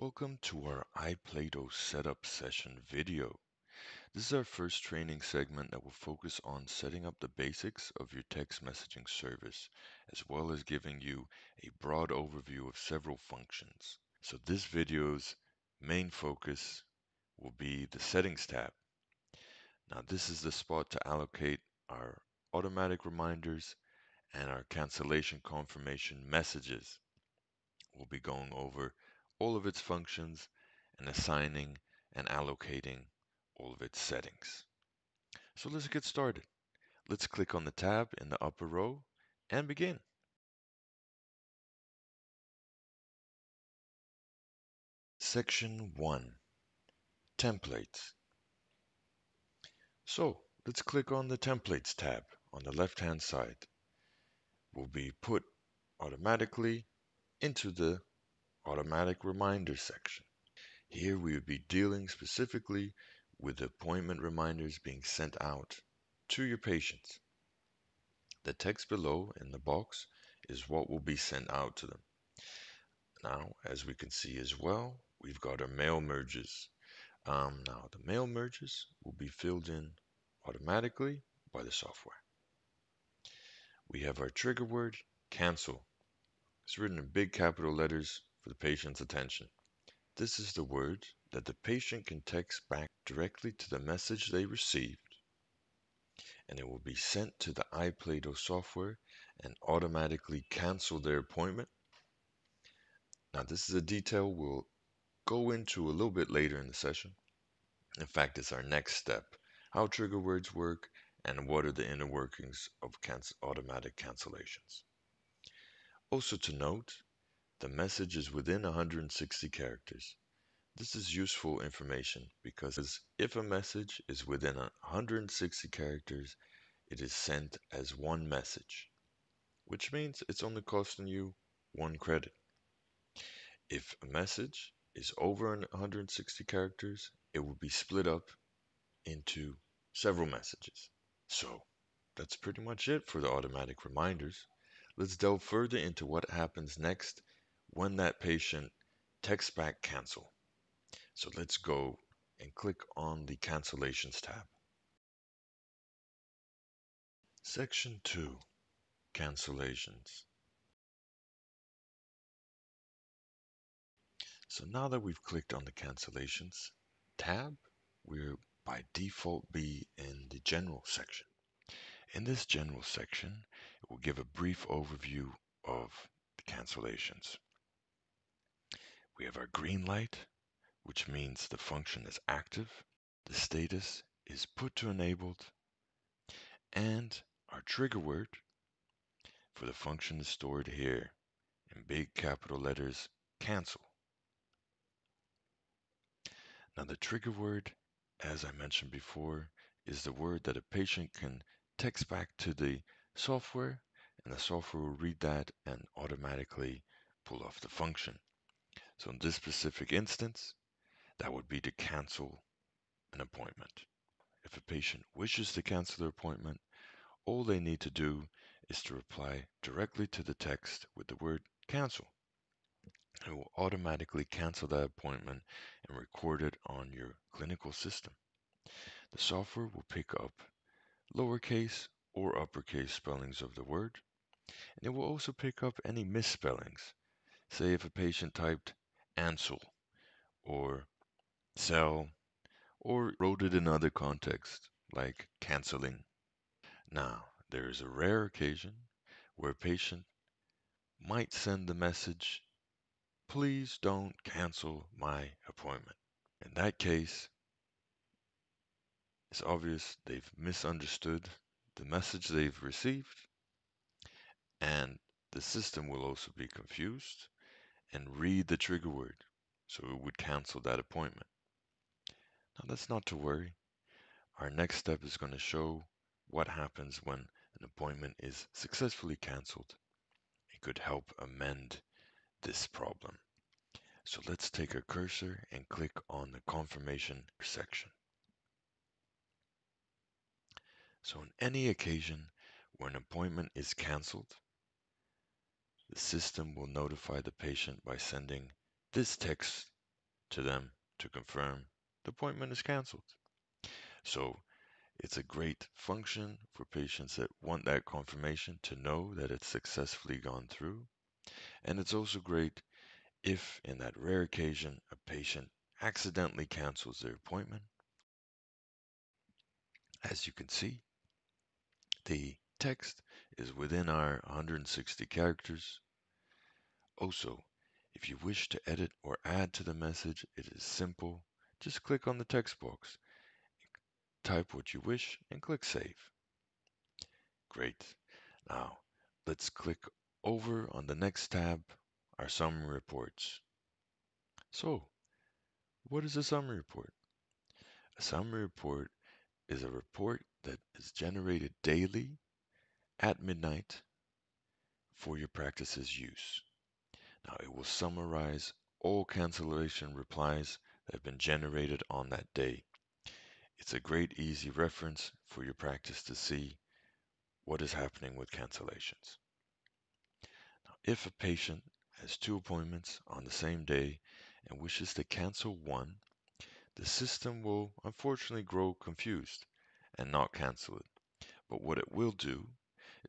Welcome to our iPLATO setup session video. This is our first training segment that will focus on setting up the basics of your text messaging service, as well as giving you a broad overview of several functions. So this video's main focus will be the Settings tab. Now this is the spot to allocate our automatic reminders and our cancellation confirmation messages. We'll be going over all of its functions and assigning and allocating all of its settings. So let's get started. Let's click on the tab in the upper row and begin. Section 1, Templates. So let's click on the Templates tab on the left-hand side. We'll be put automatically into the Automatic Reminders section. Here we will be dealing specifically with appointment reminders being sent out to your patients. The text below in the box is what will be sent out to them. Now, as we can see as well, we've got our mail merges. Now, the mail merges will be filled in automatically by the software. We have our trigger word, cancel. It's written in big capital letters for the patient's attention. This is the word that the patient can text back directly to the message they received, and it will be sent to the iPLATO software and automatically cancel their appointment. Now, this is a detail we'll go into a little bit later in the session. In fact, it's our next step, how trigger words work and what are the inner workings of automatic cancellations. Also to note, the message is within 160 characters. This is useful information because if a message is within 160 characters, it is sent as one message, which means it's only costing you 1 credit. If a message is over 160 characters, it will be split up into several messages. So that's pretty much it for the automatic reminders. Let's delve further into what happens next when that patient texts back cancel. So let's go and click on the Cancellations tab. Section 2, Cancellations. So now that we've clicked on the Cancellations tab, we're by default be in the General section. In this General section, it will give a brief overview of the cancellations. We have our green light, which means the function is active. The status is put to enabled, and our trigger word for the function is stored here in big capital letters, cancel. Now the trigger word, as I mentioned before, is the word that a patient can text back to the software, and the software will read that and automatically pull off the function. So in this specific instance, that would be to cancel an appointment. If a patient wishes to cancel their appointment, all they need to do is to reply directly to the text with the word cancel. It will automatically cancel that appointment and record it on your clinical system. The software will pick up lowercase or uppercase spellings of the word, and it will also pick up any misspellings. Say if a patient typed ansel or sell or wrote it in other context like canceling. Now, there is a rare occasion where a patient might send the message, please don't cancel my appointment. In that case, it's obvious they've misunderstood the message they've received, and the system will also be confused and read the trigger word, so it would cancel that appointment. Now, that's not to worry. Our next step is going to show what happens when an appointment is successfully canceled. It could help amend this problem. So let's take a cursor and click on the confirmation section. So on any occasion where an appointment is canceled, the system will notify the patient by sending this text to them to confirm the appointment is canceled. So it's a great function for patients that want that confirmation to know that it's successfully gone through. And it's also great if, in that rare occasion, a patient accidentally cancels their appointment. As you can see, the text is within our 160 characters. Also, if you wish to edit or add to the message, it is simple. Just click on the text box, type what you wish, and click Save. Great. Now, let's click over on the next tab, our summary reports. So, what is a summary report? A summary report is a report that is generated daily at midnight for your practice's use. Now, it will summarize all cancellation replies that have been generated on that day. It's a great, easy reference for your practice to see what is happening with cancellations. Now, if a patient has 2 appointments on the same day and wishes to cancel one, the system will unfortunately grow confused and not cancel it. But what it will do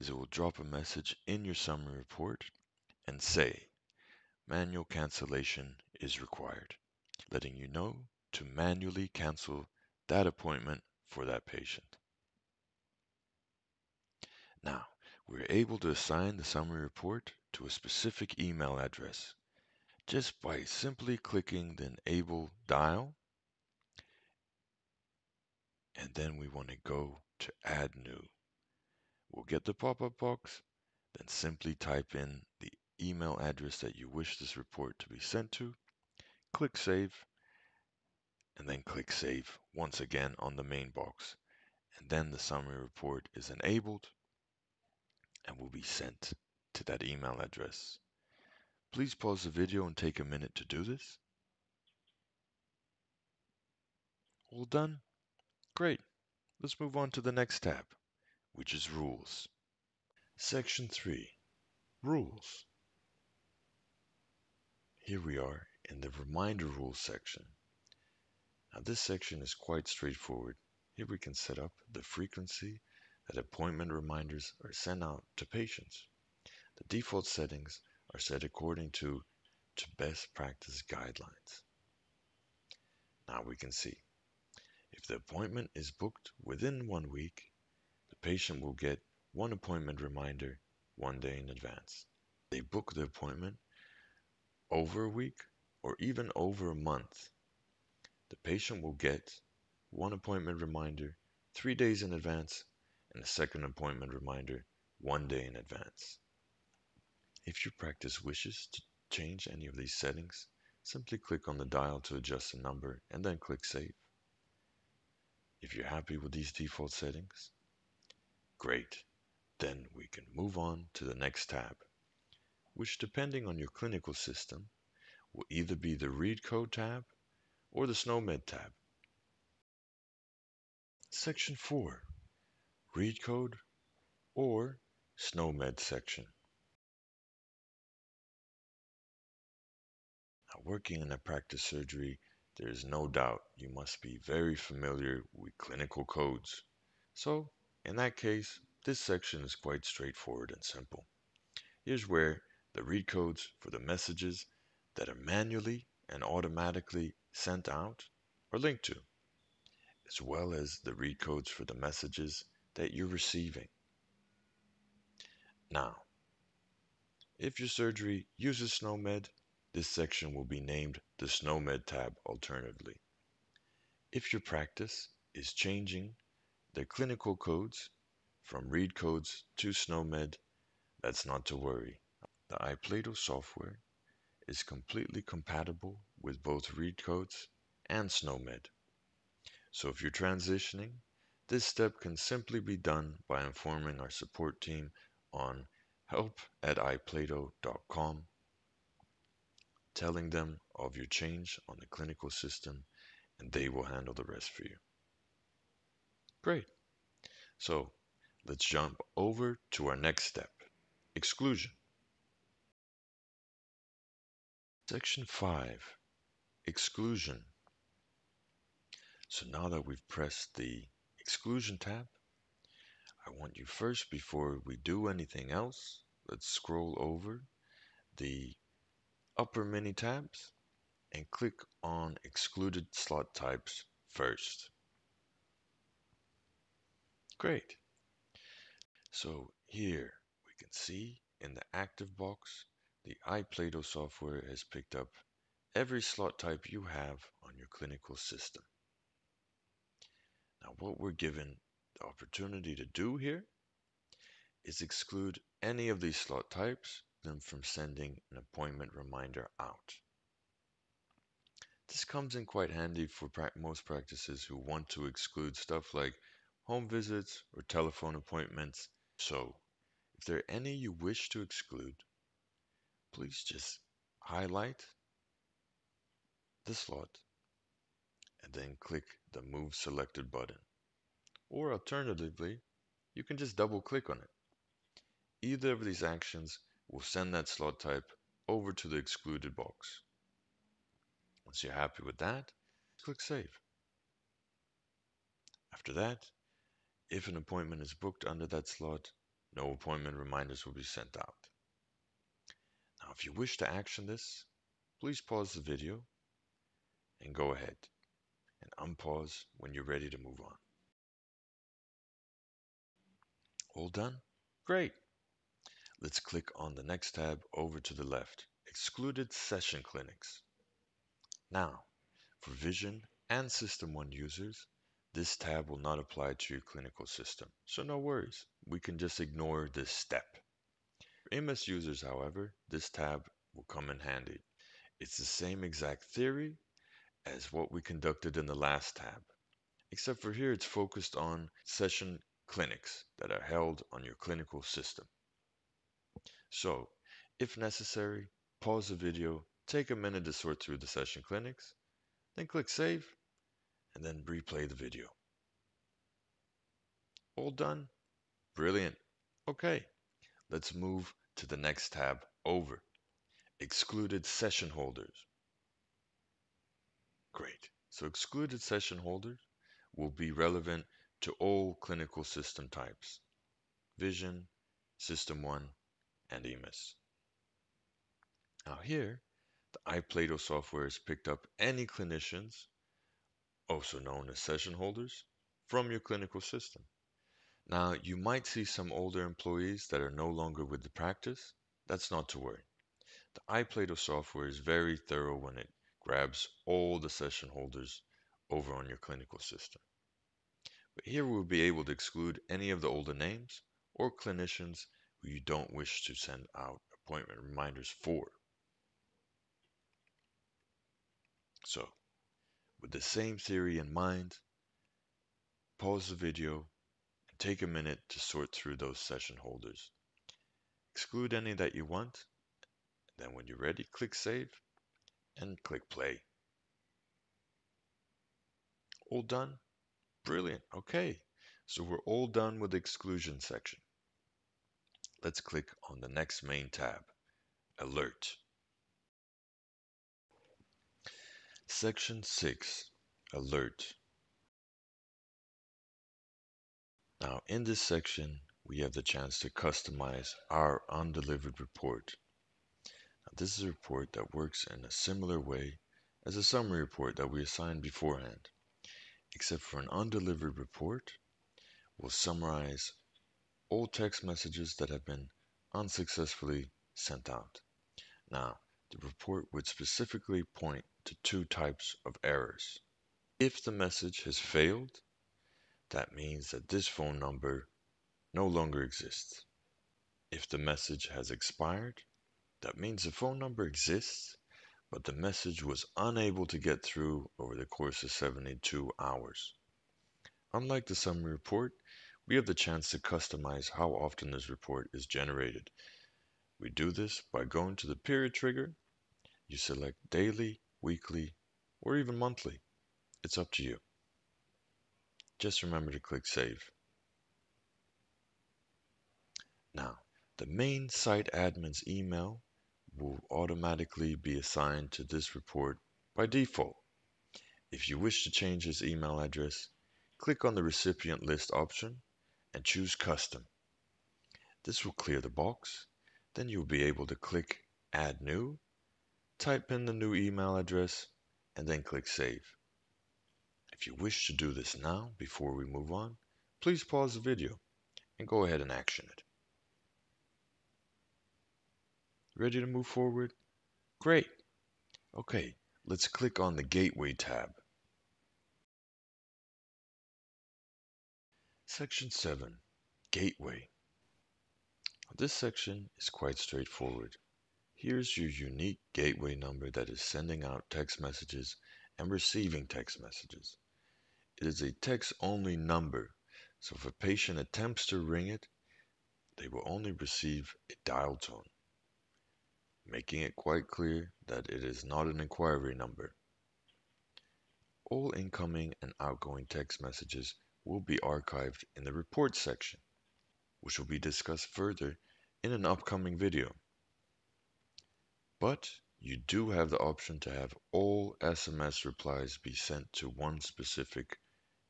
is it will drop a message in your summary report and say, manual cancellation is required, letting you know to manually cancel that appointment for that patient. Now, we're able to assign the summary report to a specific email address just by simply clicking the Enable Dial, and then we want to go to Add New. We'll get the pop-up box, then simply type in the email address that you wish this report to be sent to, click Save, and then click Save once again on the main box. And then the summary report is enabled and will be sent to that email address. Please pause the video and take a minute to do this. All done? Great. Let's move on to the next tab, which is Rules. Section 3, Rules. Here we are in the Reminder Rules section. Now this section is quite straightforward. Here we can set up the frequency that appointment reminders are sent out to patients. The default settings are set according to best practice guidelines. Now we can see if the appointment is booked within 1 week, the patient will get 1 appointment reminder 1 day in advance. They book the appointment over a week or even over a month, the patient will get 1 appointment reminder 3 days in advance and a second appointment reminder 1 day in advance. If your practice wishes to change any of these settings, simply click on the dial to adjust the number and then click Save. If you're happy with these default settings, great. Then we can move on to the next tab, which depending on your clinical system will either be the Read Code tab or the Snowmed tab. Section 4, Read Code or Snowmed section. Now, working in a practice surgery, there is no doubt you must be very familiar with clinical codes. So, in that case, this section is quite straightforward and simple. Here's where the read codes for the messages that are manually and automatically sent out are linked to, as well as the read codes for the messages that you're receiving. Now, if your surgery uses Snowmed, this section will be named the Snowmed tab alternatively. If your practice is changing their clinical codes from read codes to Snowmed, that's not to worry. The iPLATO software is completely compatible with both read codes and Snowmed. So if you're transitioning, this step can simply be done by informing our support team on help@iplato.com, telling them of your change on the clinical system, and they will handle the rest for you. Great. So let's jump over to our next step, exclusion. Section 5, Exclusion. So now that we've pressed the Exclusion tab, I want you first, before we do anything else, let's scroll over the upper mini tabs and click on Excluded Slot Types first. Great. So here we can see in the active box, the iPLATO software has picked up every slot type you have on your clinical system. Now what we're given the opportunity to do here is exclude any of these slot types them from sending an appointment reminder out. This comes in quite handy for most practices who want to exclude stuff like home visits or telephone appointments. So if there are any you wish to exclude, please just highlight the slot and then click the Move Selected button. Or alternatively, you can just double click on it. Either of these actions will send that slot type over to the excluded box. Once you're happy with that, click Save. After that, if an appointment is booked under that slot, no appointment reminders will be sent out. Now, if you wish to action this, please pause the video and go ahead and unpause when you're ready to move on. All done? Great. Let's click on the next tab over to the left, Excluded Session Clinics. Now, for Vision and System 1 users, this tab will not apply to your clinical system, so no worries, we can just ignore this step. For MS users, however, this tab will come in handy. It's the same exact theory as what we conducted in the last tab, except for here it's focused on session clinics that are held on your clinical system. So, if necessary, pause the video, take a minute to sort through the session clinics, then click Save, and then replay the video. All done? Brilliant. Okay, let's move to the next tab over. Excluded session holders. Great. So excluded session holders will be relevant to all clinical system types: Vision, System 1, and EMIS. Now here, the iPLATO software has picked up any clinicians, also known as session holders, from your clinical system. Now, you might see some older employees that are no longer with the practice. That's not to worry. The iPLATO software is very thorough when it grabs all the session holders over on your clinical system. But here we'll be able to exclude any of the older names or clinicians who you don't wish to send out appointment reminders for. So, with the same theory in mind, pause the video and take a minute to sort through those session holders. Exclude any that you want, then when you're ready, click Save and click Play. All done? Brilliant. Okay, so we're all done with the exclusion section. Let's click on the next main tab, Alert. Section 6, Alert. Now in this section, we have the chance to customize our undelivered report. Now, this is a report that works in a similar way as a summary report that we assigned beforehand, except for an undelivered report will summarize all text messages that have been unsuccessfully sent out. Now, the report would specifically point to two types of errors. If the message has failed, that means that this phone number no longer exists. If the message has expired, that means the phone number exists, but the message was unable to get through over the course of 72 hours. Unlike the summary report, we have the chance to customize how often this report is generated. We do this by going to the period trigger. You select daily, weekly, or even monthly. It's up to you. Just remember to click Save. Now, the main site admin's email will automatically be assigned to this report By default, if you wish to change his email address, click on the recipient list option and choose Custom. This will clear the box. Then you'll be able to click Add New, type in the new email address, and then click Save. If you wish to do this now before we move on, please pause the video and go ahead and action it. Ready to move forward? Great. Okay, let's click on the Gateway tab. Section 7, Gateway. This section is quite straightforward. Here's your unique gateway number that is sending out text messages and receiving text messages. It is a text-only number, so if a patient attempts to ring it, they will only receive a dial tone, making it quite clear that it is not an inquiry number. All incoming and outgoing text messages will be archived in the report section, which will be discussed further in an upcoming video. But you do have the option to have all SMS replies be sent to one specific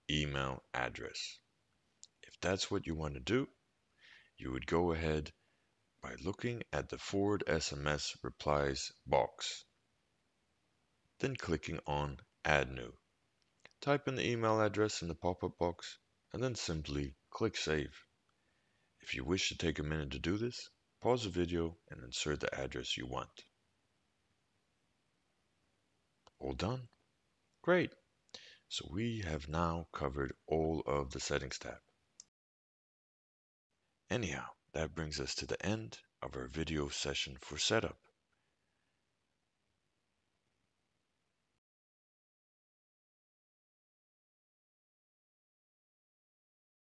email address. If that's what you want to do, you would go ahead by looking at the Forward SMS Replies box, then clicking on Add New. Type in the email address in the pop-up box, and then simply click Save. If you wish to take a minute to do this, pause the video and insert the address you want. All done? Great! So we have now covered all of the Settings tab. Anyhow, that brings us to the end of our video session for setup.